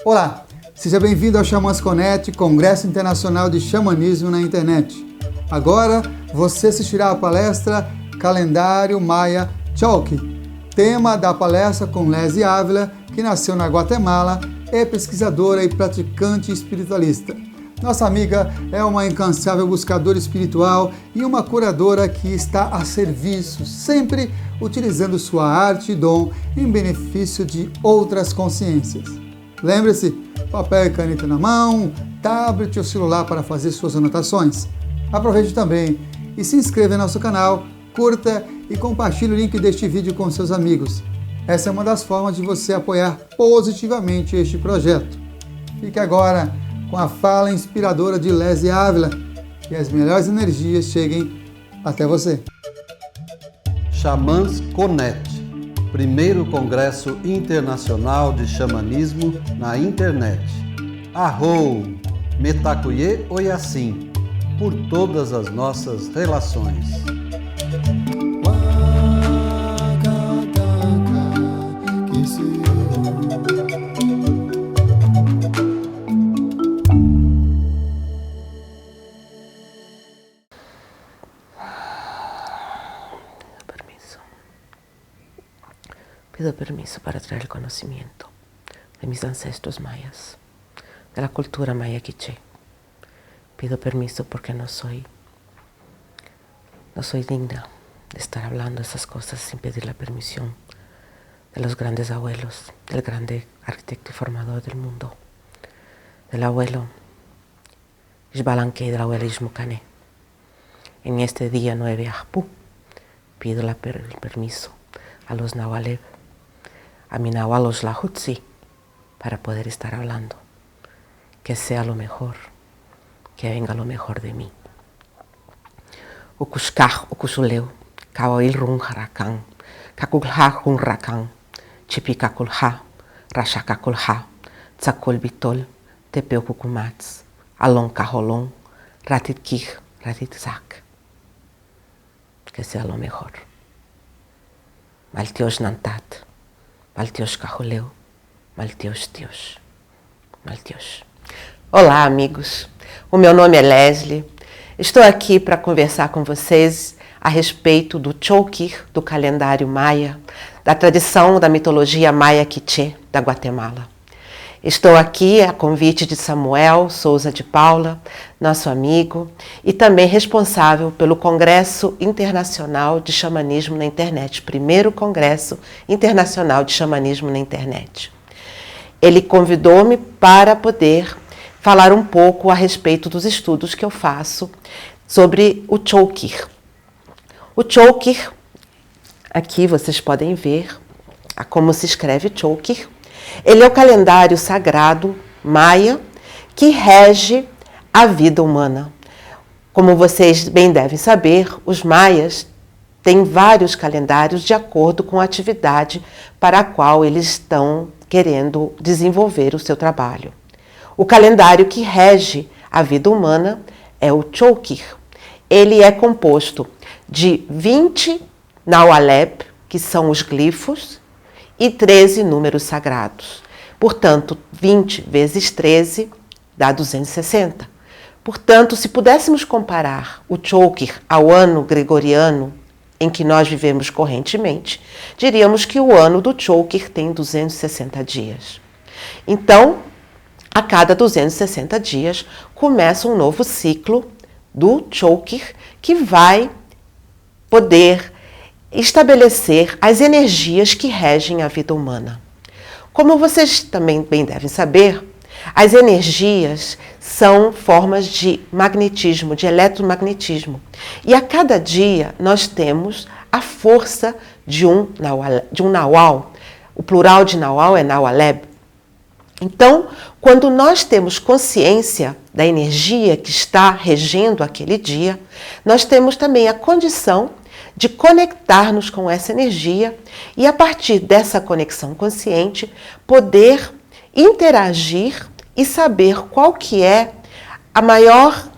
Olá, seja bem-vindo ao Xamãs Connect, Congresso Internacional de Xamanismo na Internet. Agora você assistirá à palestra Calendário Maia Cholquir, tema da palestra com Leslie Ávila, que nasceu na Guatemala, é pesquisadora e praticante espiritualista. Nossa amiga é uma incansável buscadora espiritual e uma curadora que está a serviço, sempre utilizando sua arte e dom em benefício de outras consciências. Lembre-se, papel e caneta na mão, tablet ou celular para fazer suas anotações. Aproveite também e se inscreva em nosso canal, curta e compartilhe o link deste vídeo com seus amigos. Essa é uma das formas de você apoiar positivamente este projeto. Fique agora com a fala inspiradora de Leslie Ávila, e as melhores energias cheguem até você. Xamãs Connect, primeiro Congresso Internacional de Xamanismo na Internet. Arrou, Metacuye Oyassim, por todas as nossas relações. Pido permiso para traer el conocimiento de mis ancestros mayas, de la cultura maya quiché. Pido permiso porque no soy digna de estar hablando esas cosas sin pedir la permisión de los grandes abuelos, del grande arquitecto y formador del mundo, del abuelo Ixbalanque y de la abuela Ixmucané. En este día 9 Ajpú pido el permiso a los Nahualeb, a mi Nahual Oxlahutzi, para poder estar hablando. Que sea lo mejor, que venga lo mejor de mí. Ukushkaj ukushuleu, kawail run harakan, kakulha hun rakan, chipikakulha, rashakakulha, tzakol bitol, tepeukukumats, alon kaholon, ratitkij, ratitzak. Que sea lo mejor. Maltiosh nantat, maltiosh kahuleu, maltiosh tiosh, maltiosh. Olá, amigos. O meu nome é Leslie. Estou aqui para conversar com vocês a respeito do Cholquir, do calendário maia, da tradição da mitologia maia quiché da Guatemala. Estou aqui a convite de Samuel Souza de Paula, nosso amigo, e também responsável pelo Congresso Internacional de Xamanismo na Internet, primeiro Congresso Internacional de Xamanismo na Internet. Ele convidou-me para poder falar um pouco a respeito dos estudos que eu faço sobre o Cholquir. O Cholquir, aqui vocês podem ver como se escreve Cholquir. Ele é o calendário sagrado maia que rege a vida humana. Como vocês bem devem saber, os maias têm vários calendários de acordo com a atividade para a qual eles estão querendo desenvolver o seu trabalho. O calendário que rege a vida humana é o Cholquir. Ele é composto de 20 Nahualeb, que são os glifos, e 13 números sagrados. Portanto, 20 vezes 13 dá 260. Portanto, se pudéssemos comparar o Cholquir ao ano gregoriano em que nós vivemos correntemente, diríamos que o ano do Cholquir tem 260 dias. Então, a cada 260 dias, começa um novo ciclo do Cholquir que vai poder estabelecer as energias que regem a vida humana. Como vocês também bem devem saber, as energias são formas de magnetismo, de eletromagnetismo. E a cada dia nós temos a força de um Nahual. O plural de Nahual é Nahualeb. Então, quando nós temos consciência da energia que está regendo aquele dia, nós temos também a condição de conectar-nos com essa energia e, a partir dessa conexão consciente, poder interagir e saber qual que é a maior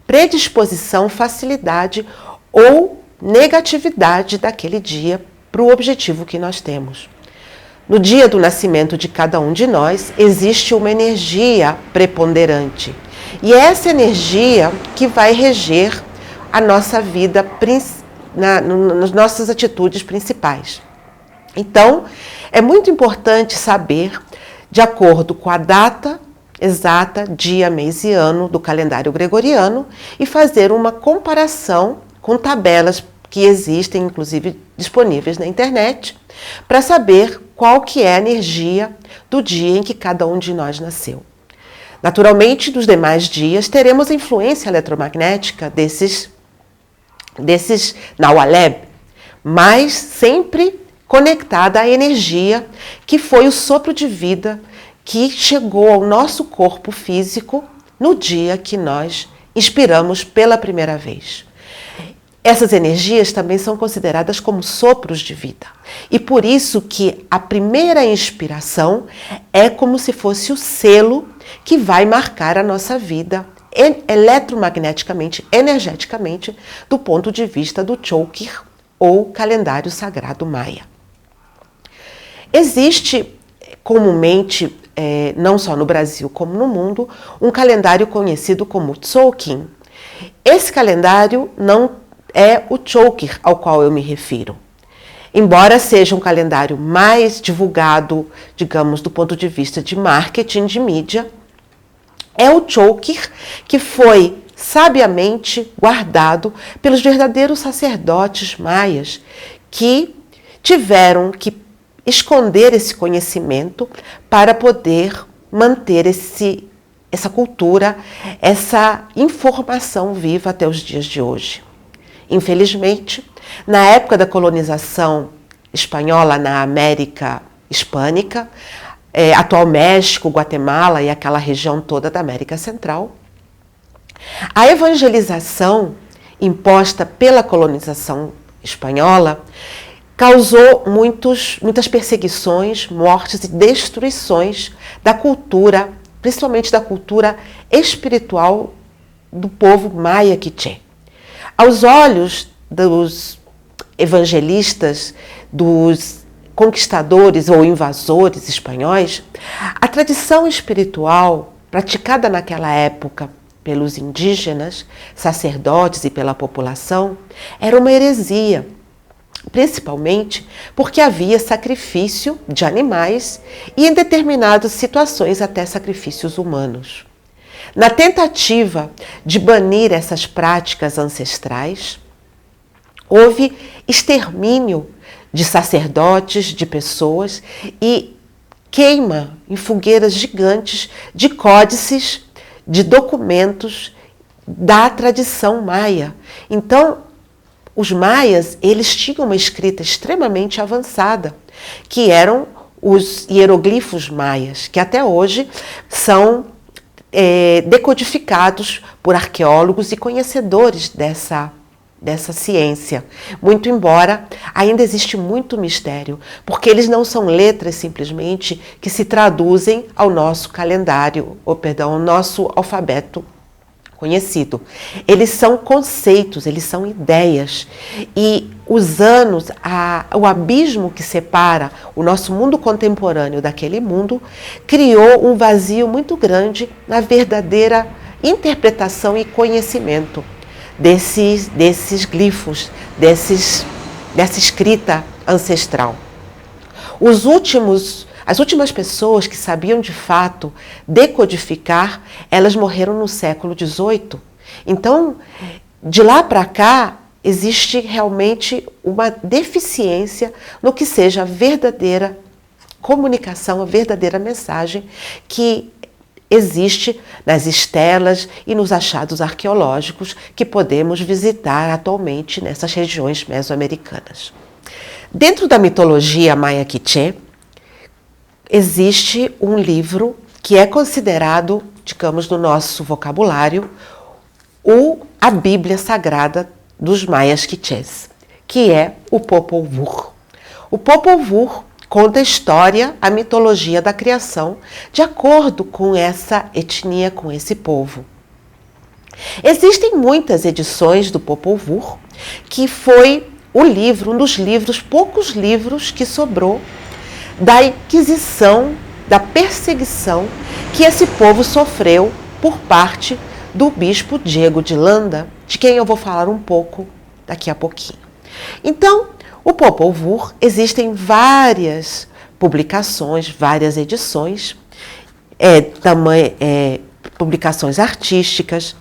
predisposição, facilidade ou negatividade daquele dia para o objetivo que nós temos. no dia do nascimento de cada um de nós, existe uma energia preponderante. E é essa energia que vai reger a nossa vida, nas nossas atitudes principais. Então, é muito importante saber, de acordo com a data exata, dia, mês e ano do calendário gregoriano, e fazer uma comparação com tabelas que existem, inclusive disponíveis na internet, para saber qual que é a energia do dia em que cada um de nós nasceu. Naturalmente, dos demais dias, teremos a influência eletromagnética desses Naualeb, mas sempre conectada à energia que foi o sopro de vida que chegou ao nosso corpo físico no dia que nós inspiramos pela primeira vez. Essas energias também são consideradas como sopros de vida. E por isso que a primeira inspiração é como se fosse o selo que vai marcar a nossa vida eletromagneticamente, energeticamente, do ponto de vista do Chokir, ou calendário sagrado maia. Existe comumente, não só no Brasil como no mundo, um calendário conhecido como Tzolk'in. Esse calendário não é o Chokir ao qual eu me refiro. Embora seja um calendário mais divulgado, digamos, do ponto de vista de marketing, de mídia, é o Chokir que foi sabiamente guardado pelos verdadeiros sacerdotes maias que tiveram que esconder esse conhecimento para poder manter essa cultura, essa informação viva até os dias de hoje. Infelizmente, na época da colonização espanhola na América Hispânica, atual México, Guatemala e aquela região toda da América Central, a evangelização imposta pela colonização espanhola causou muitas perseguições, mortes e destruições da cultura, principalmente da cultura espiritual do povo maia quiché. Aos olhos dos evangelistas, dos conquistadores ou invasores espanhóis, a tradição espiritual praticada naquela época pelos indígenas, sacerdotes e pela população era uma heresia, principalmente porque havia sacrifício de animais e, em determinadas situações, até sacrifícios humanos. Na tentativa de banir essas práticas ancestrais, houve extermínio de sacerdotes, de pessoas e queima em fogueiras gigantes de códices, de documentos da tradição maia. Então, os maias, eles tinham uma escrita extremamente avançada, que eram os hieroglifos maias, que até hoje são decodificados por arqueólogos e conhecedores dessa ciência. Muito embora ainda existe muito mistério, porque eles não são letras simplesmente que se traduzem ao nosso calendário, ao nosso alfabeto conhecido. Eles são conceitos, eles são ideias. E os anos, o abismo que separa o nosso mundo contemporâneo daquele mundo, criou um vazio muito grande na verdadeira interpretação e conhecimento desses glifos, dessa escrita ancestral. As últimas pessoas que sabiam de fato decodificar, elas morreram no século XVIII. Então, de lá para cá, existe realmente uma deficiência no que seja a verdadeira comunicação, a verdadeira mensagem que existe nas estelas e nos achados arqueológicos que podemos visitar atualmente nessas regiões mesoamericanas. Dentro da mitologia maia quiché, existe um livro que é considerado, digamos, no nosso vocabulário, a Bíblia Sagrada dos maias quichés, que é o Popol Vuh. O Popol Vuh conta a história, a mitologia da criação, de acordo com essa etnia, com esse povo. Existem muitas edições do Popol Vuh, que foi um dos livros, poucos livros que sobrou da Inquisição, da perseguição que esse povo sofreu por parte do bispo Diego de Landa, de quem eu vou falar um pouco daqui a pouquinho. Então, o Popol Vuh, existem várias publicações, várias edições, publicações artísticas,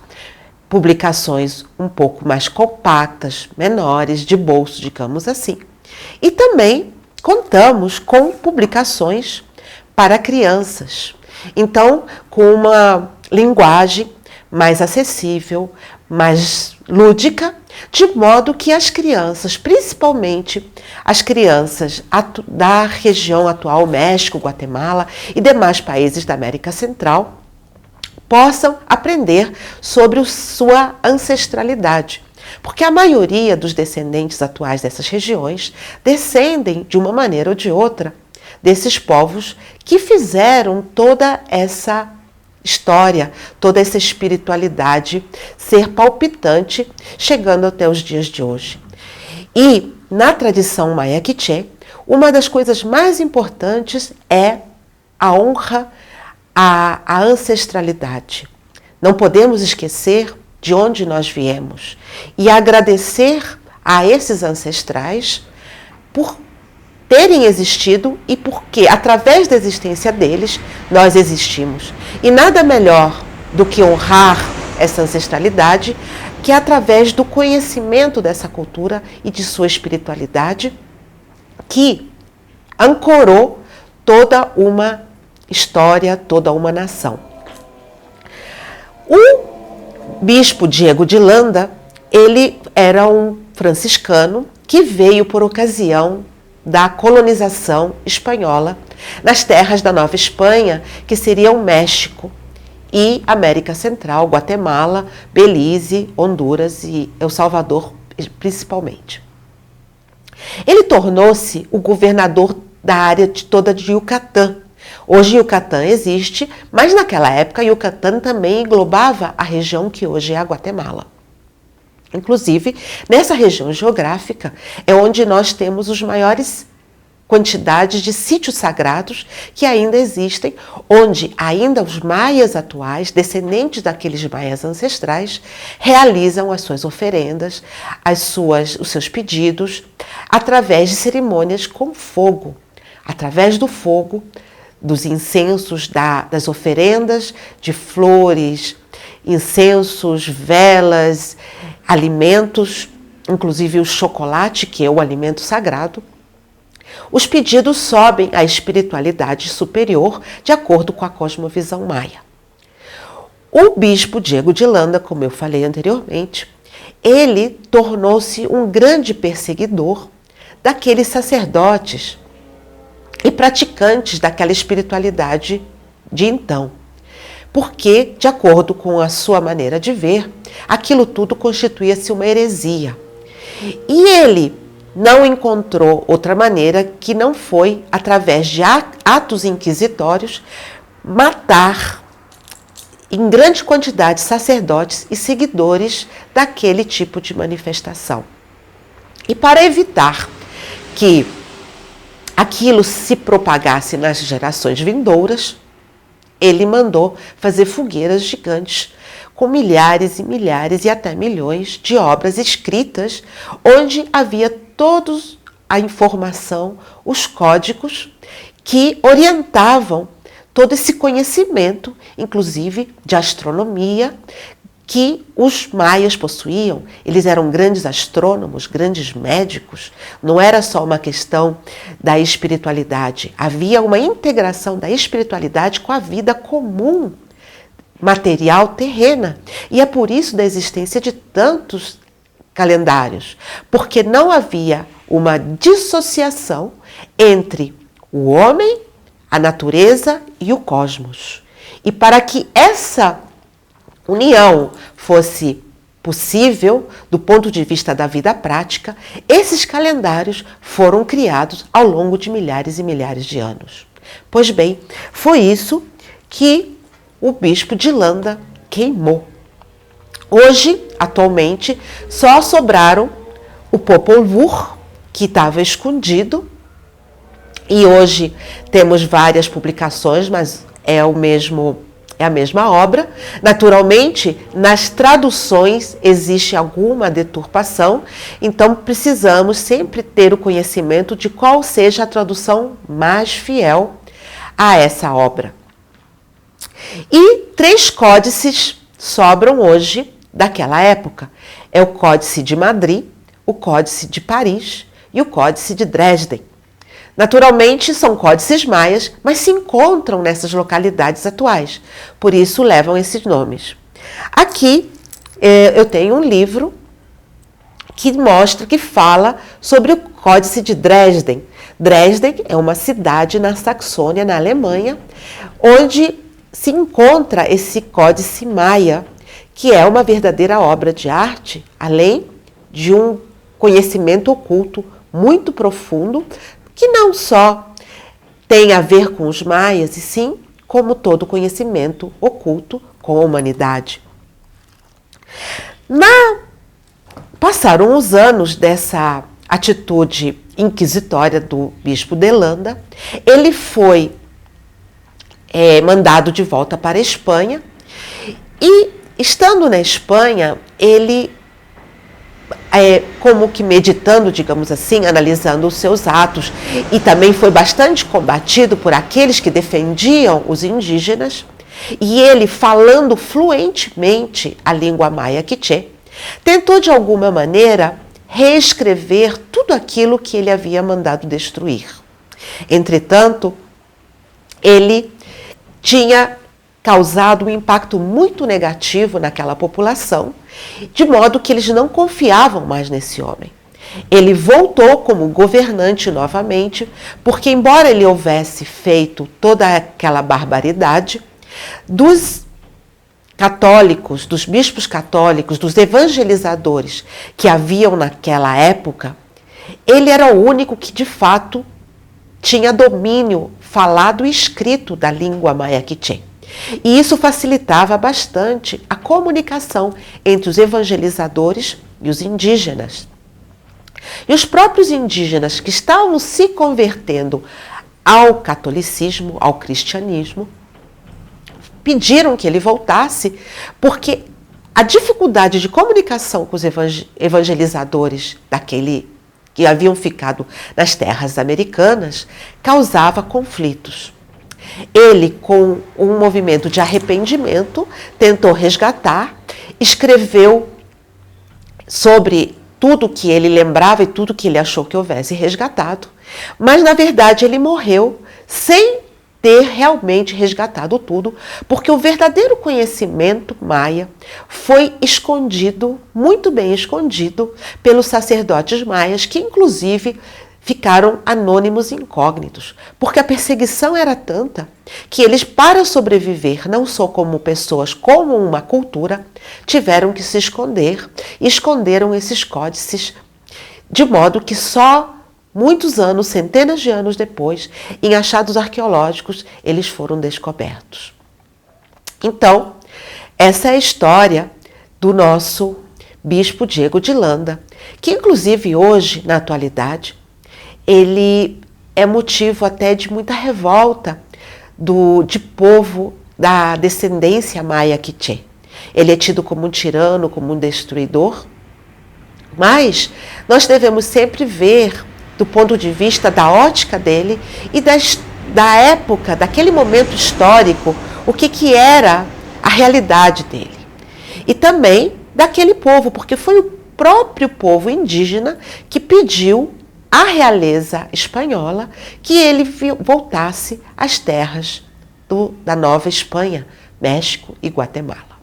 publicações um pouco mais compactas, menores, de bolso, digamos assim. E também contamos com publicações para crianças. Então, com uma linguagem mais acessível, mais lúdica, de modo que as crianças, principalmente as crianças da região atual, México, Guatemala e demais países da América Central, possam aprender sobre sua ancestralidade. Porque a maioria dos descendentes atuais dessas regiões descendem, de uma maneira ou de outra, desses povos que fizeram toda essa história, toda essa espiritualidade ser palpitante, chegando até os dias de hoje. E na tradição maia quiché, uma das coisas mais importantes é a honra à ancestralidade. Não podemos esquecer de onde nós viemos e agradecer a esses ancestrais por terem existido e porque, através da existência deles, nós existimos. E nada melhor do que honrar essa ancestralidade que através do conhecimento dessa cultura e de sua espiritualidade que ancorou toda uma história, toda uma nação. O bispo Diego de Landa, ele era um franciscano que veio por ocasião da colonização espanhola nas terras da Nova Espanha, que seriam México e América Central, Guatemala, Belize, Honduras e El Salvador, principalmente. Ele tornou-se o governador da área toda de Yucatán. Hoje Yucatán existe, mas naquela época Yucatán também englobava a região que hoje é a Guatemala. Inclusive, nessa região geográfica é onde nós temos os maiores quantidades de sítios sagrados que ainda existem, onde ainda os maias atuais, descendentes daqueles maias ancestrais, realizam as suas oferendas, os seus pedidos, através de cerimônias com fogo. Através do fogo, dos incensos, das oferendas, de flores, incensos, velas, alimentos, inclusive o chocolate, que é o alimento sagrado, os pedidos sobem à espiritualidade superior de acordo com a cosmovisão maia. O bispo Diego de Landa, como eu falei anteriormente, ele tornou-se um grande perseguidor daqueles sacerdotes e praticantes daquela espiritualidade de então. Porque, de acordo com a sua maneira de ver, aquilo tudo constituía-se uma heresia. E ele não encontrou outra maneira que não foi, através de atos inquisitórios, matar em grande quantidade sacerdotes e seguidores daquele tipo de manifestação. E para evitar que aquilo se propagasse nas gerações vindouras, ele mandou fazer fogueiras gigantes com milhares e milhares e até milhões de obras escritas, onde havia toda a informação, os códigos que orientavam todo esse conhecimento, inclusive de astronomia, que os maias possuíam. Eles eram grandes astrônomos, grandes médicos. Não era só uma questão da espiritualidade. Havia uma integração da espiritualidade com a vida comum, material, terrena. E é por isso da existência de tantos calendários, porque não havia uma dissociação entre o homem, a natureza e o cosmos. E para que essa união fosse possível do ponto de vista da vida prática, esses calendários foram criados ao longo de milhares e milhares de anos. Pois bem, foi isso que o bispo de Landa queimou. Hoje, atualmente, só sobraram o Popol Vuh, que estava escondido E hoje temos várias publicações, mas é a mesma obra. Naturalmente, nas traduções existe alguma deturpação, então precisamos sempre ter o conhecimento de qual seja a tradução mais fiel a essa obra. E 3 códices sobram hoje daquela época. É o Códice de Madrid, o Códice de Paris e o Códice de Dresden. Naturalmente, são códices maias, mas se encontram nessas localidades atuais. Por isso, levam esses nomes. Aqui, eu tenho um livro que fala sobre o Códice de Dresden. Dresden é uma cidade na Saxônia, na Alemanha, onde se encontra esse Códice Maia, que é uma verdadeira obra de arte, além de um conhecimento oculto muito profundo, que não só tem a ver com os maias, e sim como todo conhecimento oculto com a humanidade. Passaram os anos dessa atitude inquisitória do bispo de Landa, ele foi mandado de volta para a Espanha, e estando na Espanha, ele como que meditando, digamos assim, analisando os seus atos, e também foi bastante combatido por aqueles que defendiam os indígenas, e ele, falando fluentemente a língua maia quiché, tentou de alguma maneira reescrever tudo aquilo que ele havia mandado destruir. Entretanto, ele tinha causado um impacto muito negativo naquela população, de modo que eles não confiavam mais nesse homem. Ele voltou como governante novamente, porque embora ele houvesse feito toda aquela barbaridade, dos católicos, dos bispos católicos, dos evangelizadores que haviam naquela época, ele era o único que de fato tinha domínio falado e escrito da língua maia quiché. E isso facilitava bastante a comunicação entre os evangelizadores e os indígenas. E os próprios indígenas que estavam se convertendo ao catolicismo, ao cristianismo, pediram que ele voltasse, porque a dificuldade de comunicação com os evangelizadores que haviam ficado nas terras americanas causava conflitos. Ele, com um movimento de arrependimento, tentou resgatar, escreveu sobre tudo que ele lembrava e tudo que ele achou que houvesse resgatado, mas na verdade ele morreu sem ter realmente resgatado tudo, porque o verdadeiro conhecimento maia foi escondido, muito bem escondido, pelos sacerdotes maias, que inclusive ficaram anônimos e incógnitos, porque a perseguição era tanta que eles, para sobreviver, não só como pessoas, como uma cultura, tiveram que se esconder, e esconderam esses códices, de modo que só muitos anos, centenas de anos depois, em achados arqueológicos, eles foram descobertos. Então, essa é a história do nosso bispo Diego de Landa, que inclusive hoje, na atualidade, ele é motivo até de muita revolta de povo da descendência maia quiché. Ele é tido como um tirano, como um destruidor, mas nós devemos sempre ver, do ponto de vista da ótica dele e da época, daquele momento histórico, o que era a realidade dele. E também daquele povo, porque foi o próprio povo indígena que pediu à realeza espanhola que ele voltasse às terras da Nova Espanha, México e Guatemala.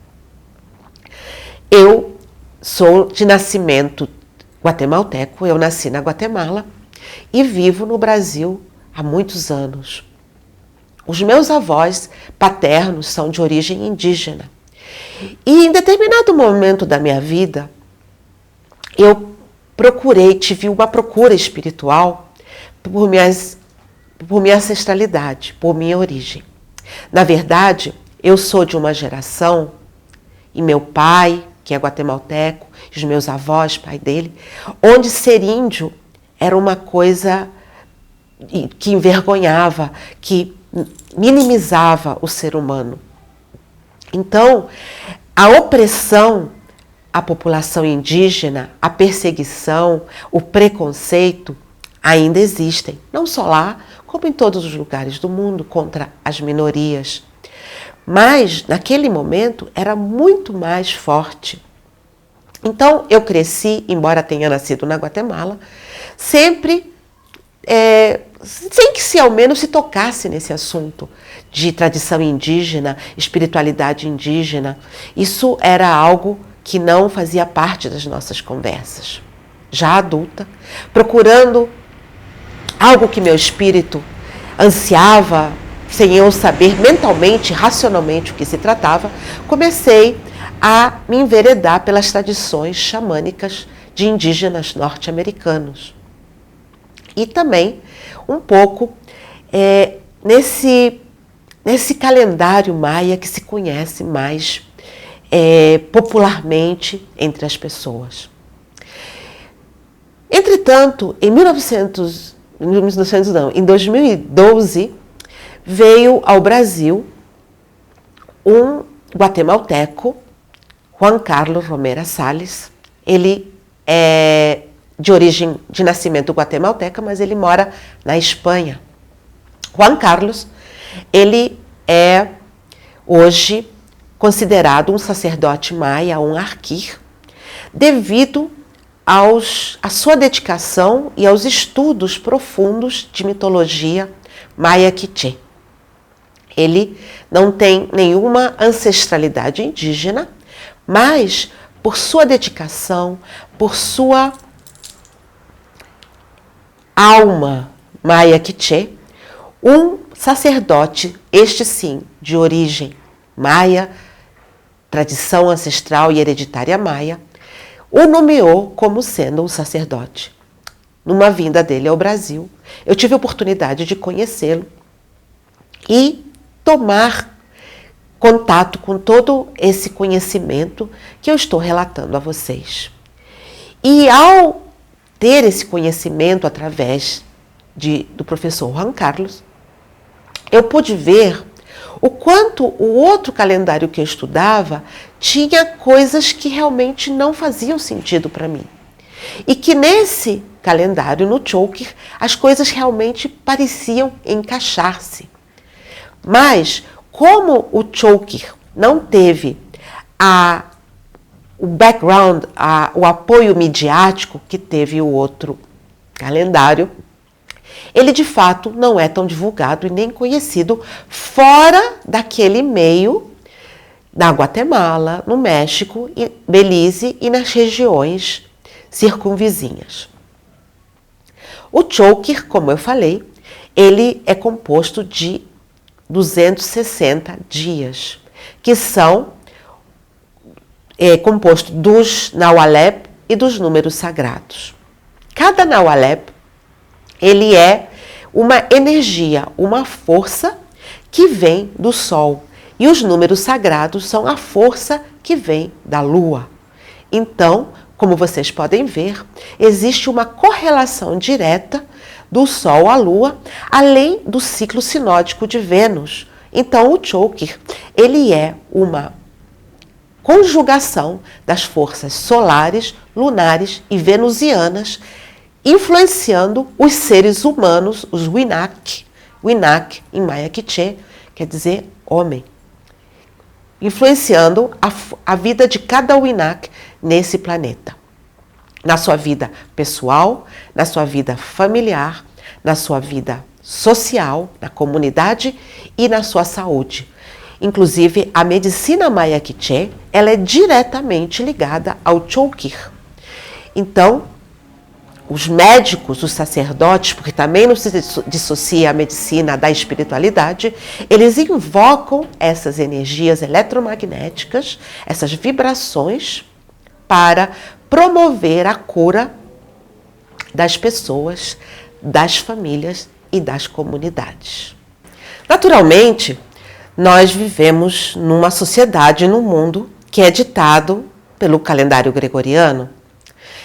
Eu sou de nascimento guatemalteco, eu nasci na Guatemala e vivo no Brasil há muitos anos. Os meus avós paternos são de origem indígena. E em determinado momento da minha vida, eu tive uma procura espiritual por minha ancestralidade, por minha origem. Na verdade, eu sou de uma geração, e meu pai, que é guatemalteco, e os meus avós, pai dele, onde ser índio era uma coisa que envergonhava, que minimizava o ser humano. Então, a opressão à população indígena, a perseguição, o preconceito ainda existem, não só lá, como em todos os lugares do mundo, contra as minorias. Mas, naquele momento, era muito mais forte. Então, eu cresci, embora tenha nascido na Guatemala, sempre sem que ao menos se tocasse nesse assunto de tradição indígena, espiritualidade indígena. Isso era algo que não fazia parte das nossas conversas. Já adulta, procurando algo que meu espírito ansiava, sem eu saber mentalmente, racionalmente o que se tratava, comecei a me enveredar pelas tradições xamânicas de indígenas norte-americanos. E também um pouco nesse calendário maia que se conhece mais popularmente entre as pessoas. Entretanto, em 2012, veio ao Brasil um guatemalteco, Juan Carlos Romero Salles. Ele é de nascimento guatemalteca, mas ele mora na Espanha. Juan Carlos, ele é hoje considerado um sacerdote maia, um arquir, devido à sua dedicação e aos estudos profundos de mitologia maia quiché. Ele não tem nenhuma ancestralidade indígena, mas por sua dedicação, por sua alma maia quiché, um sacerdote, este sim, de origem maia, tradição ancestral e hereditária maia, o nomeou como sendo um sacerdote. Numa vinda dele ao Brasil, eu tive a oportunidade de conhecê-lo e tomar contato com todo esse conhecimento que eu estou relatando a vocês. E ao ter esse conhecimento através do professor Juan Carlos, eu pude ver o quanto o outro calendário que eu estudava tinha coisas que realmente não faziam sentido para mim. E que nesse calendário, no Chokir, as coisas realmente pareciam encaixar-se. Mas, como o Chokir não teve o background, o apoio midiático que teve o outro calendário, ele de fato não é tão divulgado e nem conhecido fora daquele meio da Guatemala, no México, Belize e nas regiões circunvizinhas. O Chokir, como eu falei, ele é composto de 260 dias, que são composto dos Naualep e dos números sagrados. Cada Naualep, ele é uma energia, uma força que vem do Sol. E os números sagrados são a força que vem da Lua. Então, como vocês podem ver, existe uma correlação direta do Sol à Lua, além do ciclo sinódico de Vênus. Então, o Chokir, ele é uma conjugação das forças solares, lunares e venusianas, influenciando os seres humanos, os Winak. Winak, em Maia Quiché, quer dizer homem. Influenciando a vida de cada Winak nesse planeta. Na sua vida pessoal, na sua vida familiar, na sua vida social, na comunidade e na sua saúde. Inclusive, a medicina Maia Quiché, ela é diretamente ligada ao Chokir. Então, os médicos, os sacerdotes, porque também não se dissocia a medicina da espiritualidade, eles invocam essas energias eletromagnéticas, essas vibrações, para promover a cura das pessoas, das famílias e das comunidades. Naturalmente, nós vivemos numa sociedade, num mundo que é ditado pelo calendário gregoriano.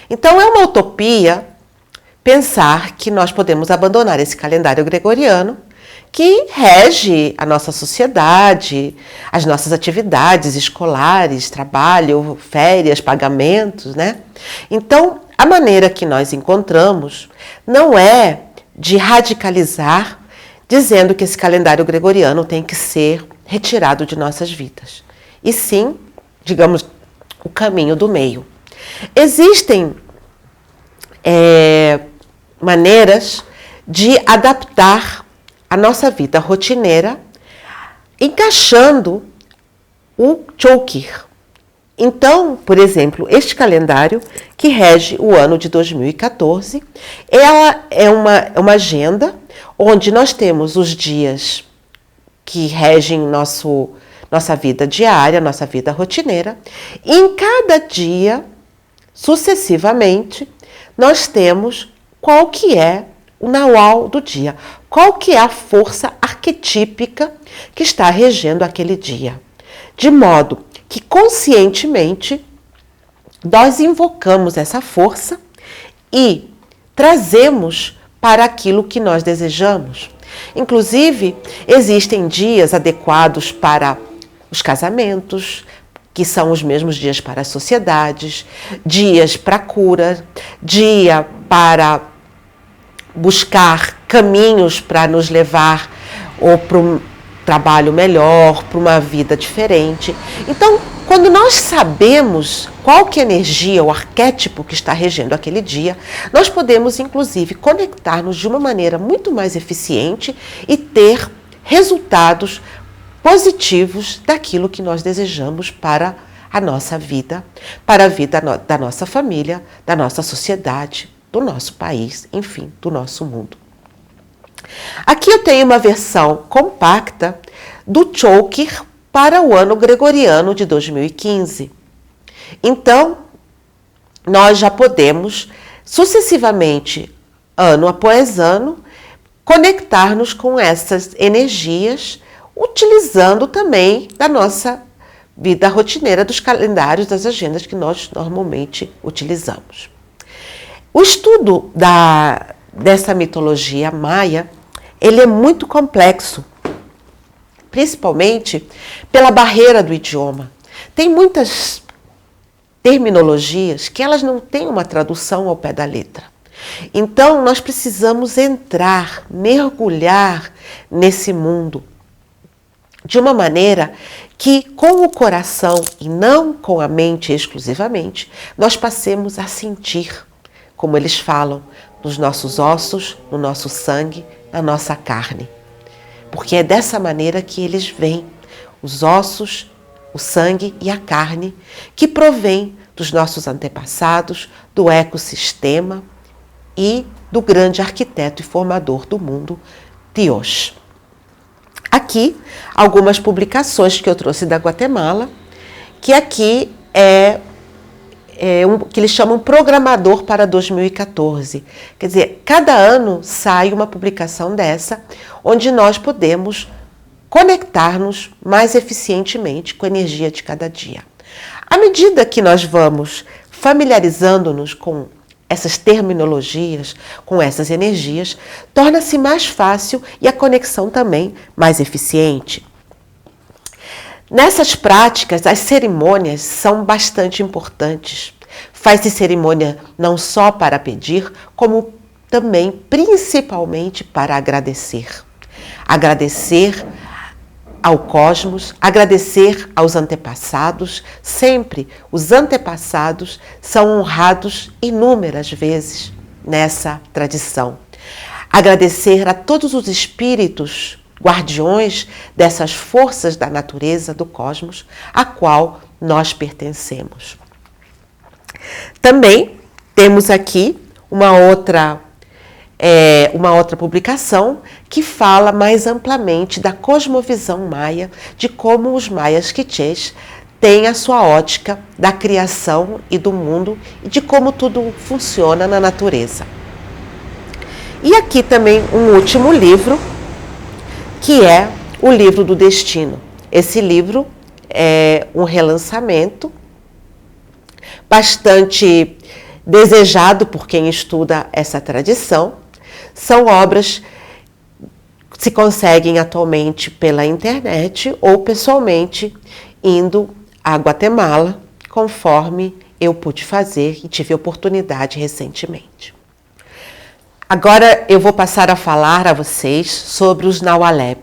Então, é uma utopia pensar que nós podemos abandonar esse calendário gregoriano que rege a nossa sociedade, as nossas atividades escolares, trabalho, férias, pagamentos, né? Então, a maneira que nós encontramos não é de radicalizar, dizendo que esse calendário gregoriano tem que ser retirado de nossas vidas. E sim, digamos, o caminho do meio. Existem maneiras de adaptar a nossa vida rotineira, encaixando o Chokir. Então, por exemplo, este calendário que rege o ano de 2014, ela é uma agenda onde nós temos os dias que regem nossa vida diária, nossa vida rotineira, e em cada dia, sucessivamente, nós temos qual que é o naual do dia, qual que é a força arquetípica que está regendo aquele dia. De modo que conscientemente nós invocamos essa força e trazemos para aquilo que nós desejamos. Inclusive, existem dias adequados para os casamentos, que são os mesmos dias para as sociedades, dias para cura, dia para buscar caminhos para nos levar ou para um trabalho melhor, para uma vida diferente. Então, quando nós sabemos qual que é a energia, o arquétipo que está regendo aquele dia, nós podemos, inclusive, conectar-nos de uma maneira muito mais eficiente e ter resultados positivos daquilo que nós desejamos para a nossa vida, para a vida da nossa família, da nossa sociedade, do nosso país, enfim, do nosso mundo. Aqui eu tenho uma versão compacta do Chokir para o ano gregoriano de 2015. Então, nós já podemos, sucessivamente, ano após ano, conectar-nos com essas energias, utilizando também da nossa vida rotineira, dos calendários, das agendas que nós normalmente utilizamos. O estudo dessa mitologia maia, ele é muito complexo, principalmente pela barreira do idioma. Tem muitas terminologias que elas não têm uma tradução ao pé da letra. Então, nós precisamos entrar, mergulhar nesse mundo de uma maneira que, com o coração e não com a mente exclusivamente, nós passemos a sentir, como eles falam, nos nossos ossos, no nosso sangue, na nossa carne. Porque é dessa maneira que eles vêm, os ossos, o sangue e a carne, que provém dos nossos antepassados, do ecossistema e do grande arquiteto e formador do mundo, Dios. Aqui, algumas publicações que eu trouxe da Guatemala, que aqui que eles chamam Programador para 2014. Quer dizer, cada ano sai uma publicação dessa, onde nós podemos conectar-nos mais eficientemente com a energia de cada dia. À medida que nós vamos familiarizando-nos com essas terminologias, com essas energias, torna-se mais fácil e a conexão também mais eficiente. Nessas práticas, as cerimônias são bastante importantes. Faz-se cerimônia não só para pedir, como também, principalmente, para agradecer. Agradecer ao cosmos, agradecer aos antepassados. Sempre os antepassados são honrados inúmeras vezes nessa tradição. Agradecer a todos os espíritos guardiões dessas forças da natureza, do cosmos, a qual nós pertencemos. Também temos aqui uma outra publicação que fala mais amplamente da cosmovisão maia, de como os maias quichês têm a sua ótica da criação e do mundo e de como tudo funciona na natureza. E aqui também um último livro, que é o Livro do Destino. Esse livro é um relançamento bastante desejado por quem estuda essa tradição. São obras que se conseguem atualmente pela internet ou pessoalmente indo a Guatemala, conforme eu pude fazer e tive oportunidade recentemente. Agora eu vou passar a falar a vocês sobre os Naualeb,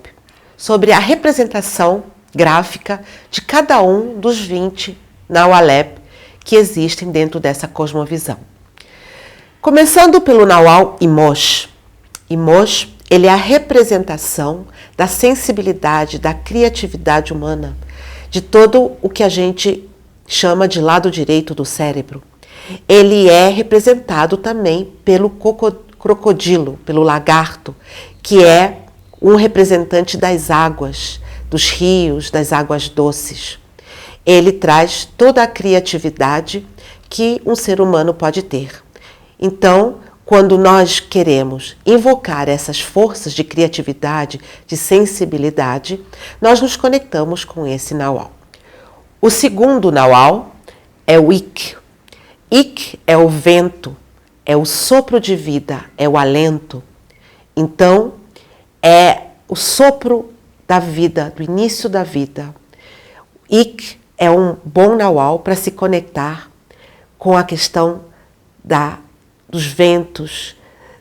sobre a representação gráfica de cada um dos 20 Naualeb que existem dentro dessa cosmovisão. Começando pelo Naual Imosh. Imosh, ele é a representação da sensibilidade, da criatividade humana, de todo o que a gente chama de lado direito do cérebro. Ele é representado também pelo crocodilo, pelo lagarto, que é um representante das águas, dos rios, das águas doces. Ele traz toda a criatividade que um ser humano pode ter. Então, quando nós queremos invocar essas forças de criatividade, de sensibilidade, nós nos conectamos com esse Naual. O segundo Naual é o Ik. Ik é o vento, é o sopro de vida, é o alento. Então, é o sopro da vida, do início da vida. Ik é um bom Naual para se conectar com a questão dos ventos,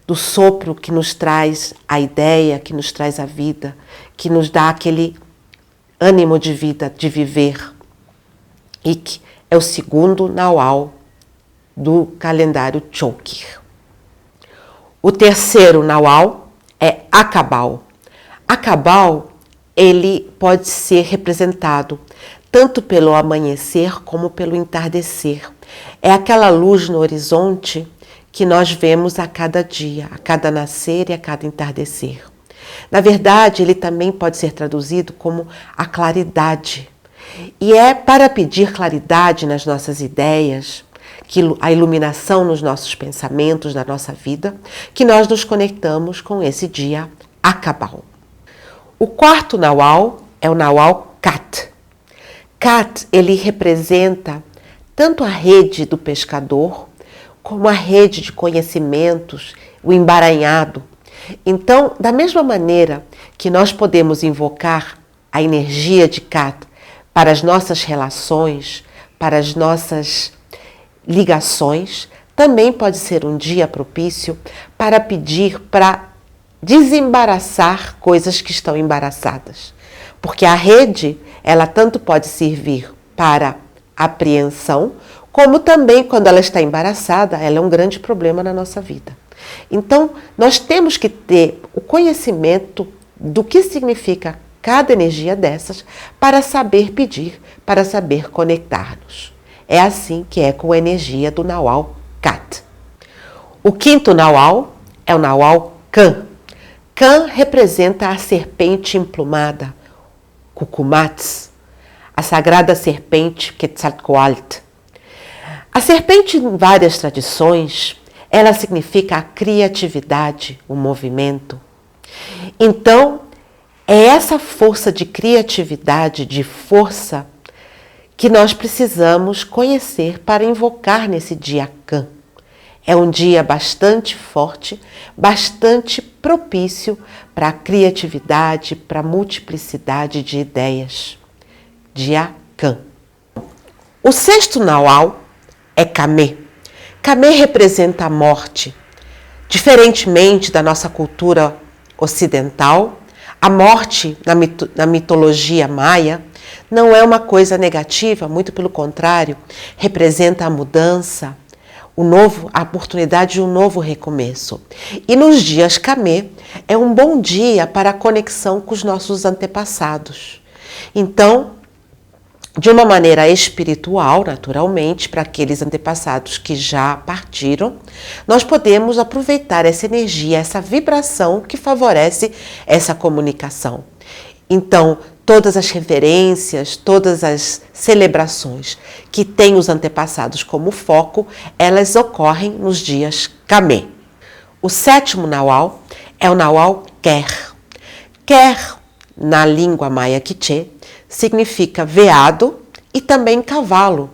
do sopro que nos traz a ideia, que nos traz a vida, que nos dá aquele ânimo de vida, de viver. Ik é o segundo Naual do calendário Chokir. O terceiro Naual é Akabal. Akabal, ele pode ser representado tanto pelo amanhecer como pelo entardecer. É aquela luz no horizonte que nós vemos a cada dia, a cada nascer e a cada entardecer. Na verdade, ele também pode ser traduzido como a claridade. E é para pedir claridade nas nossas ideias, a iluminação nos nossos pensamentos, na nossa vida, que nós nos conectamos com esse dia Akabal. O quarto Naual é o Naual Kat. Kat, ele representa tanto a rede do pescador, como a rede de conhecimentos, o emaranhado. Então, da mesma maneira que nós podemos invocar a energia de Kat para as nossas relações, para as nossas ligações, também pode ser um dia propício para pedir para desembaraçar coisas que estão embaraçadas. Porque a rede, ela tanto pode servir para apreensão, como também, quando ela está embaraçada, ela é um grande problema na nossa vida. Então, nós temos que ter o conhecimento do que significa cada energia dessas para saber pedir, para saber conectar-nos. É assim que é com a energia do Naual Kat. O quinto Naual é o Naual Kan. Kan representa a serpente emplumada, Cucumats, a sagrada serpente Quetzalcoatl. A serpente, em várias tradições, ela significa a criatividade, o movimento. Então, é essa força de criatividade, de força, que nós precisamos conhecer para invocar nesse dia Kan. É um dia bastante forte, bastante propício para a criatividade, para a multiplicidade de ideias. Dia Kan. O sexto Naual é Kamé. Kamé representa a morte. Diferentemente da nossa cultura ocidental, a morte na mitologia maia não é uma coisa negativa, muito pelo contrário, representa a mudança, a oportunidade de um novo recomeço. E nos dias Kamé é um bom dia para a conexão com os nossos antepassados. Então, de uma maneira espiritual, naturalmente, para aqueles antepassados que já partiram, nós podemos aproveitar essa energia, essa vibração que favorece essa comunicação. Então, todas as referências, todas as celebrações que têm os antepassados como foco, elas ocorrem nos dias Kamé. O sétimo Naual é o Naual Quer. Quer, na língua maia quiché, significa veado e também cavalo,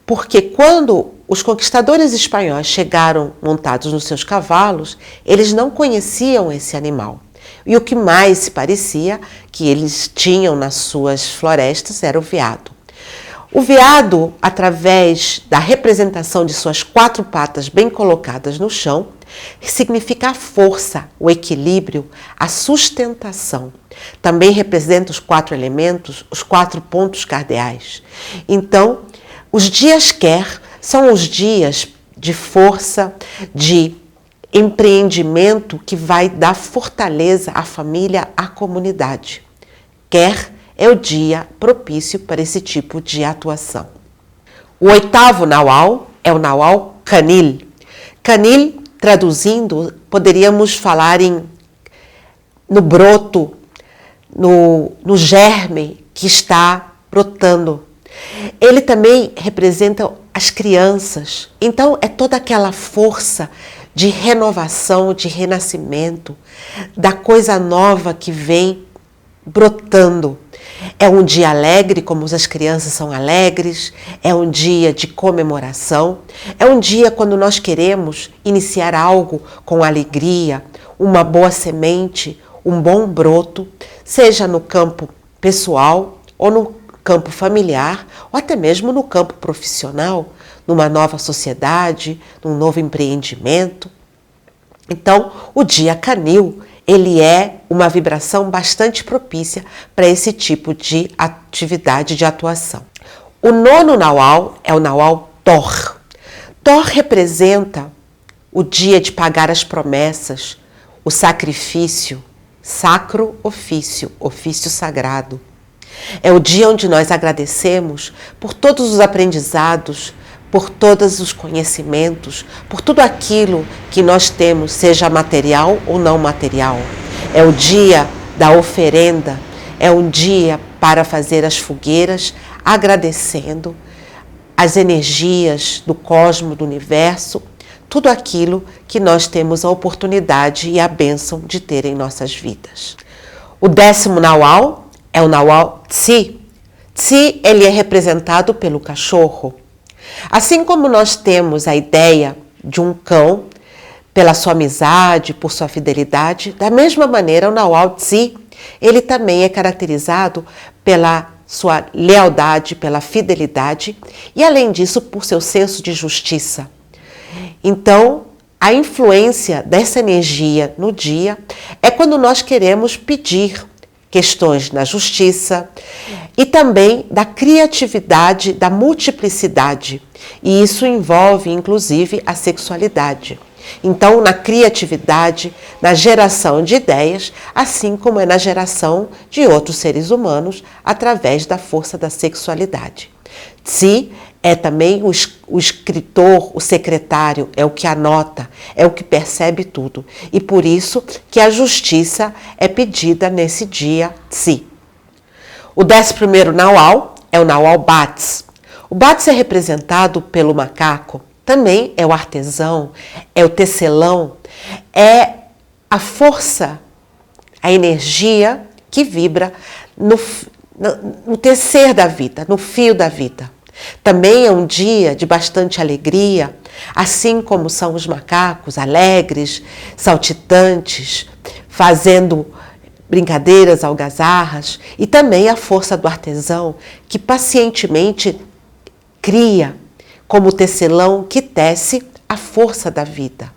porque quando os conquistadores espanhóis chegaram montados nos seus cavalos, eles não conheciam esse animal. E o que mais se parecia que eles tinham nas suas florestas era o veado. O veado, através da representação de suas 4 patas bem colocadas no chão, significa a força, o equilíbrio, a sustentação. Também representa os 4 elementos, os 4 pontos cardeais. Então, os dias quer são os dias de força, de empreendimento que vai dar fortaleza à família, à comunidade. Quer é o dia propício para esse tipo de atuação. O 8º Naual é o Naual Canil. Canil, traduzindo, poderíamos falar no broto, no germe que está brotando. Ele também representa as crianças. Então, é toda aquela força de renovação, de renascimento, da coisa nova que vem brotando. É um dia alegre, como as crianças são alegres, é um dia de comemoração, é um dia quando nós queremos iniciar algo com alegria, uma boa semente, um bom broto, seja no campo pessoal ou no campo familiar, ou até mesmo no campo profissional, numa nova sociedade, num novo empreendimento. Então, o dia canil, ele é uma vibração bastante propícia para esse tipo de atividade de atuação. O 9º Naual é o Naual Tor. Tor representa o dia de pagar as promessas, o sacrifício, sacro ofício, ofício sagrado. É o dia onde nós agradecemos por todos os aprendizados, por todos os conhecimentos, por tudo aquilo que nós temos, seja material ou não material. É o dia da oferenda, é um dia para fazer as fogueiras, agradecendo as energias do cosmos, do universo, tudo aquilo que nós temos a oportunidade e a bênção de ter em nossas vidas. O 10º Naual é o Naual Tsi. Tsi, ele é representado pelo cachorro. Assim como nós temos a ideia de um cão, pela sua amizade, por sua fidelidade, da mesma maneira o Naual Tsi, ele também é caracterizado pela sua lealdade, pela fidelidade e, além disso, por seu senso de justiça. Então, a influência dessa energia no dia é quando nós queremos pedir questões na justiça e também da criatividade, da multiplicidade. E isso envolve, inclusive, a sexualidade. Então, na criatividade, na geração de ideias, assim como é na geração de outros seres humanos, através da força da sexualidade. Tsi é também o escritor, o secretário, é o que anota, é o que percebe tudo. E por isso que a justiça é pedida nesse dia Tsi. O 11º Naual é o Naual Bats. O Bats é representado pelo macaco, também é o artesão, é o tecelão, é a força, a energia que vibra no tecer da vida, no fio da vida. Também é um dia de bastante alegria, assim como são os macacos, alegres, saltitantes, fazendo brincadeiras, algazarras, e também a força do artesão, que pacientemente cria, como o tecelão que tece a força da vida.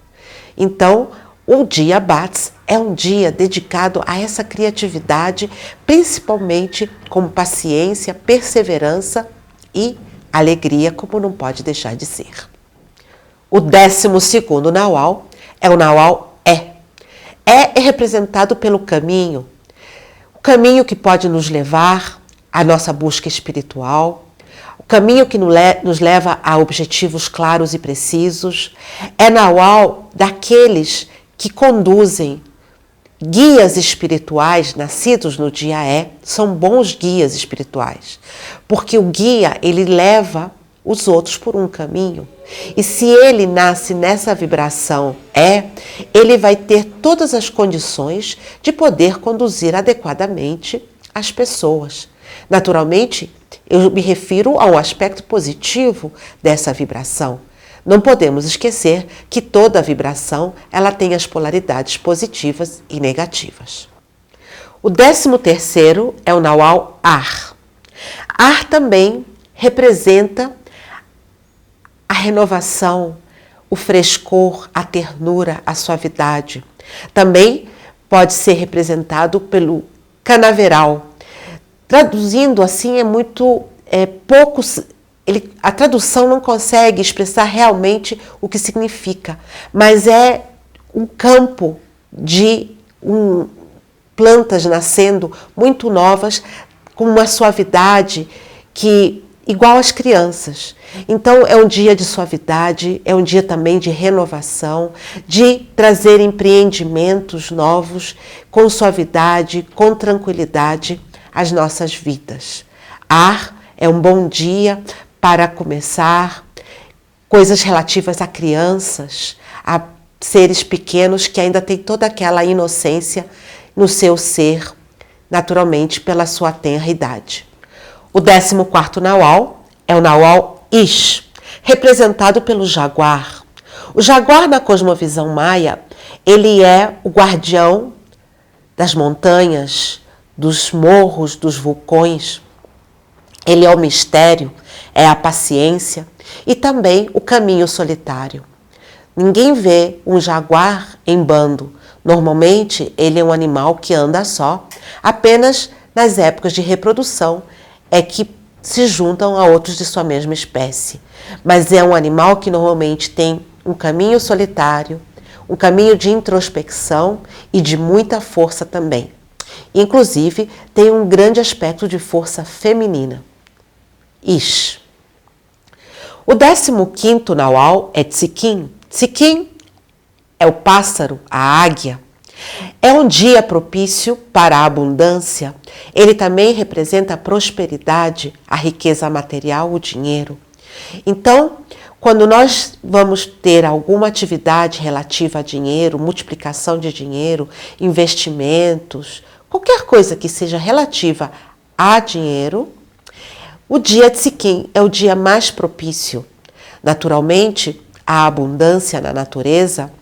Então, o dia Bats é um dia dedicado a essa criatividade, principalmente com paciência, perseverança e alegria, como não pode deixar de ser. O 12º Naual é o Naual É representado pelo caminho, o caminho que pode nos levar à nossa busca espiritual, o caminho que nos leva a objetivos claros e precisos. É Naual daqueles que conduzem. Guias espirituais nascidos no dia são bons guias espirituais, porque o guia, ele leva os outros por um caminho. E se ele nasce nessa vibração ele vai ter todas as condições de poder conduzir adequadamente as pessoas. Naturalmente, eu me refiro ao aspecto positivo dessa vibração. não podemos esquecer que toda vibração ela tem as polaridades positivas e negativas. O 13º é o Naual Ar. Ar também representa a renovação, o frescor, a ternura, a suavidade. Também pode ser representado pelo Canaveral. Traduzindo assim pouco. A tradução não consegue expressar realmente o que significa, mas é um campo de plantas nascendo muito novas, com uma suavidade igual às crianças. Então é um dia de suavidade, é um dia também de renovação, de trazer empreendimentos novos com suavidade, com tranquilidade às nossas vidas. Ar é um bom dia para começar coisas relativas a crianças, a seres pequenos que ainda têm toda aquela inocência no seu ser, naturalmente pela sua tenra idade. O 14º Naual é o Naual Ish, representado pelo jaguar. O jaguar na cosmovisão maia, ele é o guardião das montanhas, dos morros, dos vulcões. Ele é o mistério, é a paciência e também o caminho solitário. Ninguém vê um jaguar em bando. Normalmente, ele é um animal que anda só. Apenas nas épocas de reprodução é que se juntam a outros de sua mesma espécie. Mas é um animal que normalmente tem um caminho solitário, um caminho de introspecção e de muita força também. Inclusive, tem um grande aspecto de força feminina. Ish. O 15º Naual é Tsikin. Tsikin é o pássaro, a águia. É um dia propício para a abundância. Ele também representa a prosperidade, a riqueza material, o dinheiro. Então, quando nós vamos ter alguma atividade relativa a dinheiro, multiplicação de dinheiro, investimentos, qualquer coisa que seja relativa a dinheiro, o dia Tsikin é o dia mais propício. Naturalmente, a abundância na natureza,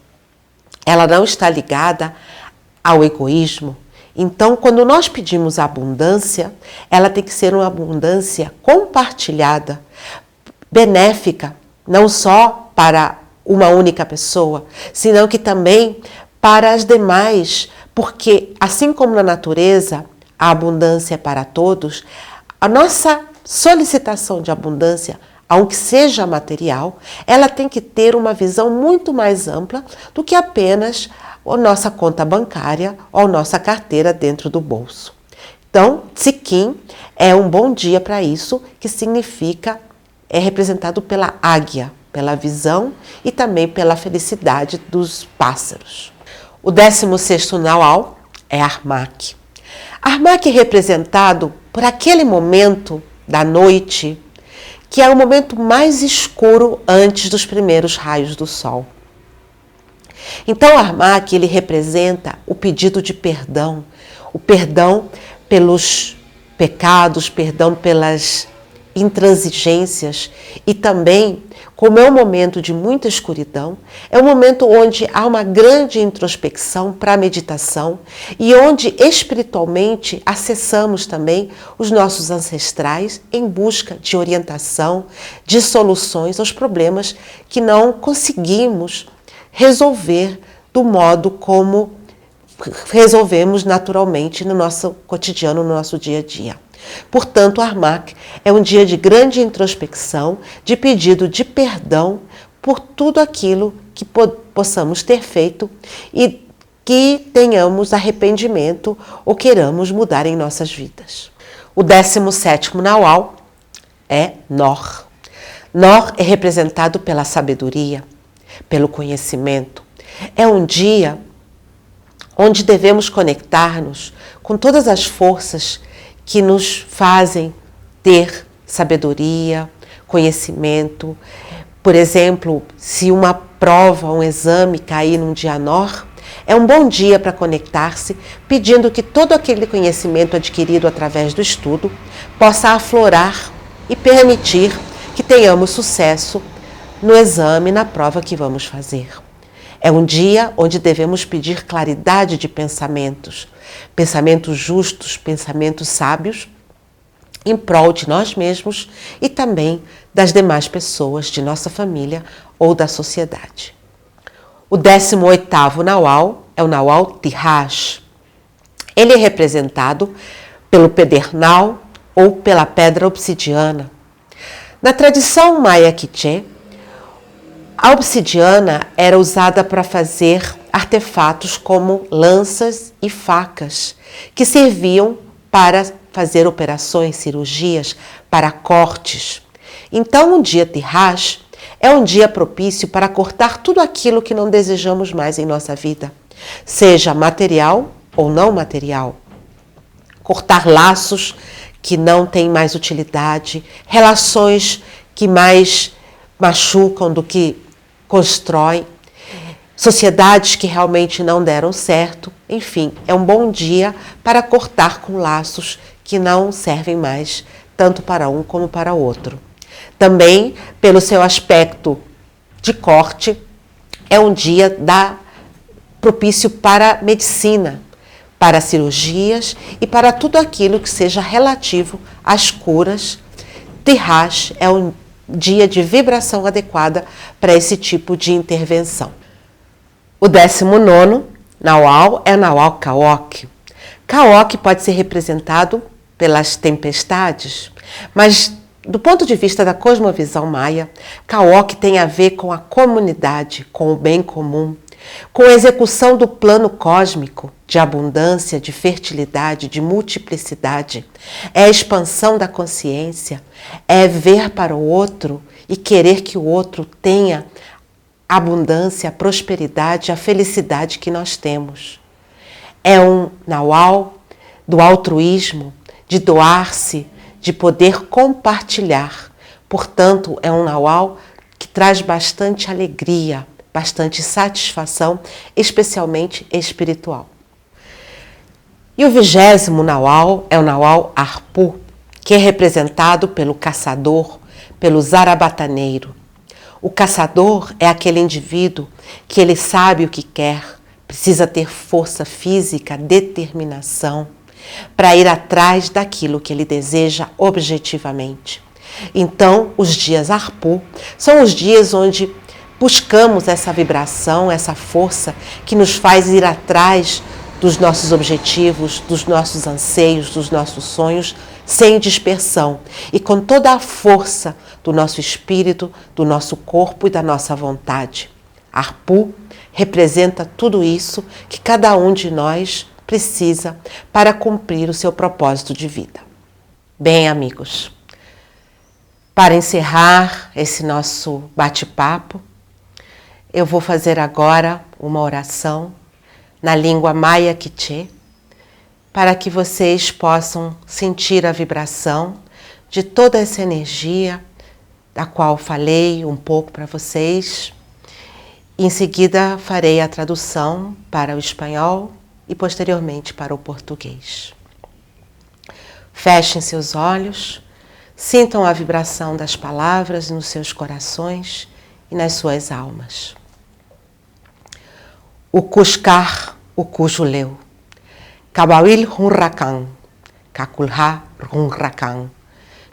ela não está ligada ao egoísmo. Então, quando nós pedimos abundância, ela tem que ser uma abundância compartilhada, benéfica, não só para uma única pessoa, senão que também para as demais, porque assim como na natureza a abundância é para todos, a nossa solicitação de abundância, aunque seja material, ela tem que ter uma visão muito mais ampla do que apenas a nossa conta bancária ou a nossa carteira dentro do bolso. Então, Tsikin é um bom dia para isso, que significa, é representado pela águia, pela visão e também pela felicidade dos pássaros. O 16º Naual é Armak. Armak é representado por aquele momento da noite, que é o momento mais escuro antes dos primeiros raios do sol. Então, Armak, ele representa o pedido de perdão, o perdão pelos pecados, perdão pelas intransigências e também, como é um momento de muita escuridão, é um momento onde há uma grande introspecção para a meditação e onde espiritualmente acessamos também os nossos ancestrais em busca de orientação, de soluções aos problemas que não conseguimos resolver do modo como resolvemos naturalmente no nosso cotidiano, no nosso dia a dia. Portanto, Armak é um dia de grande introspecção, de pedido de perdão por tudo aquilo que possamos ter feito e que tenhamos arrependimento ou queiramos mudar em nossas vidas. O 17º Naual é Nor. Nor é representado pela sabedoria, pelo conhecimento. É um dia onde devemos conectar-nos com todas as forças que nos fazem ter sabedoria, conhecimento. Por exemplo, se uma prova, um exame cair num dia Nor, é um bom dia para conectar-se, pedindo que todo aquele conhecimento adquirido através do estudo possa aflorar e permitir que tenhamos sucesso no exame, na prova que vamos fazer. É um dia onde devemos pedir claridade de pensamentos, pensamentos justos, pensamentos sábios, em prol de nós mesmos e também das demais pessoas de nossa família ou da sociedade. O 18º Naual é o Naual Tihash. Ele é representado pelo pedernal ou pela pedra obsidiana. Na tradição maia quiché, a obsidiana era usada para fazer artefatos como lanças e facas, que serviam para fazer operações, cirurgias, para cortes. Então, o dia Tihash é um dia propício para cortar tudo aquilo que não desejamos mais em nossa vida, seja material ou não material. Cortar laços que não têm mais utilidade, relações que mais machucam do que constroem, sociedades que realmente não deram certo. Enfim, é um bom dia para cortar com laços que não servem mais, tanto para um como para o outro. Também, pelo seu aspecto de corte, é um dia propício para medicina, para cirurgias e para tudo aquilo que seja relativo às curas. Tihash é um dia de vibração adequada para esse tipo de intervenção. O 19º Naual é Naual Kaok. Kaok pode ser representado pelas tempestades, mas do ponto de vista da cosmovisão maia, Kaok tem a ver com a comunidade, com o bem comum, com a execução do plano cósmico de abundância, de fertilidade, de multiplicidade. É a expansão da consciência, é ver para o outro e querer que o outro tenha a abundância, a prosperidade, a felicidade que nós temos. É um Naual do altruísmo, de doar-se, de poder compartilhar. Portanto, é um Naual que traz bastante alegria, bastante satisfação, especialmente espiritual. E o 20º Naual é o Naual Arpu, que é representado pelo caçador, pelo zarabataneiro. O caçador é aquele indivíduo que ele sabe o que quer, precisa ter força física, determinação, para ir atrás daquilo que ele deseja objetivamente. Então, os dias Arpu são os dias onde buscamos essa vibração, essa força que nos faz ir atrás dos nossos objetivos, dos nossos anseios, dos nossos sonhos, sem dispersão e com toda a força do nosso espírito, do nosso corpo e da nossa vontade. Arpu representa tudo isso que cada um de nós precisa para cumprir o seu propósito de vida. Bem, amigos, para encerrar esse nosso bate-papo, eu vou fazer agora uma oração na língua maia quiché, para que vocês possam sentir a vibração de toda essa energia da qual falei um pouco para vocês. Em seguida, farei a tradução para o espanhol e posteriormente para o português. Fechem seus olhos, sintam a vibração das palavras nos seus corações e nas suas almas. O Kushkar, o Kujuleu, Kabawil Hunrakan, Kakulha Hunrakan,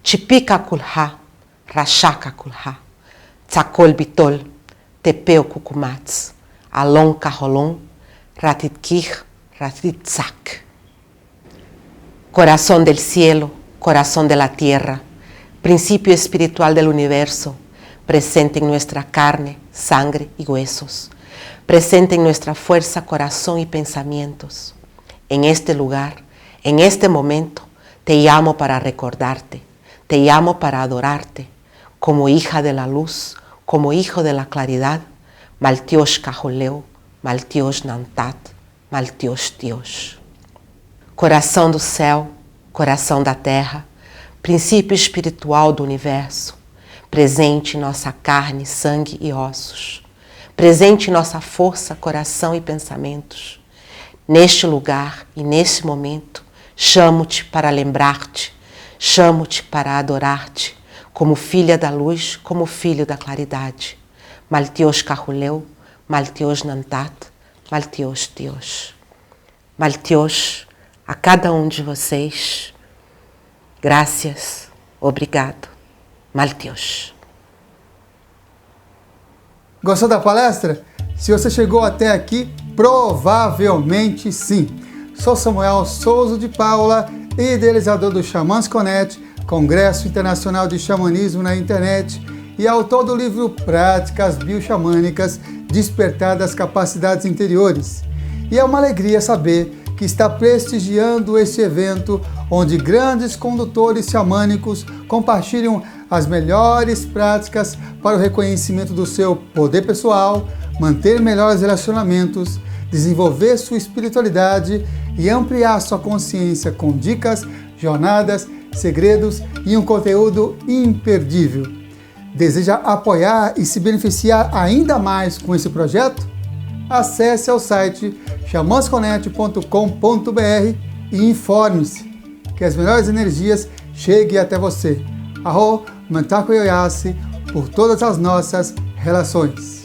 Chipika Kulha, Rashaka Kulha, Tsakol Bitol, Tepeu Kukumats, Alon Kaholon, Ratitkir, Ratitsak. Corazón del cielo, corazón de la tierra, principio espiritual del universo, presente en nuestra carne, sangre y huesos, presente en nuestra fuerza, corazón y pensamientos. En este lugar, en este momento, te llamo para recordarte, te llamo para adorarte, como hija de la luz, como hijo de la claridad, Maltiosh Kahuleu, Maltiosh Nantat, Maltiosh Tiosh. Coração do céu, coração da terra, princípio espiritual do universo, presente em nossa carne, sangue e ossos, presente em nossa força, coração e pensamentos. Neste lugar e nesse momento, chamo-te para lembrar-te, chamo-te para adorar-te, como filha da luz, como filho da claridade. Malteos Kahuleu, Malteos Nantat, Malteos Deus. Malteos a cada um de vocês. Graças, obrigado. Malteos. Gostou da palestra? Se você chegou até aqui, provavelmente sim. Sou Samuel Souza de Paula, idealizador do Xamãs Connect, Congresso Internacional de Xamanismo na Internet, e autor do livro Práticas Bioxamânicas, Despertar das Capacidades Interiores. E é uma alegria saber que está prestigiando este evento, onde grandes condutores xamânicos compartilham as melhores práticas para o reconhecimento do seu poder pessoal, manter melhores relacionamentos, desenvolver sua espiritualidade e ampliar sua consciência com dicas, jornadas, segredos e um conteúdo imperdível. Deseja apoiar e se beneficiar ainda mais com esse projeto? Acesse ao site xamansconnect.com.br e informe-se que as melhores energias cheguem até você. Arro, Mantaku Yoyasi, por todas as nossas relações.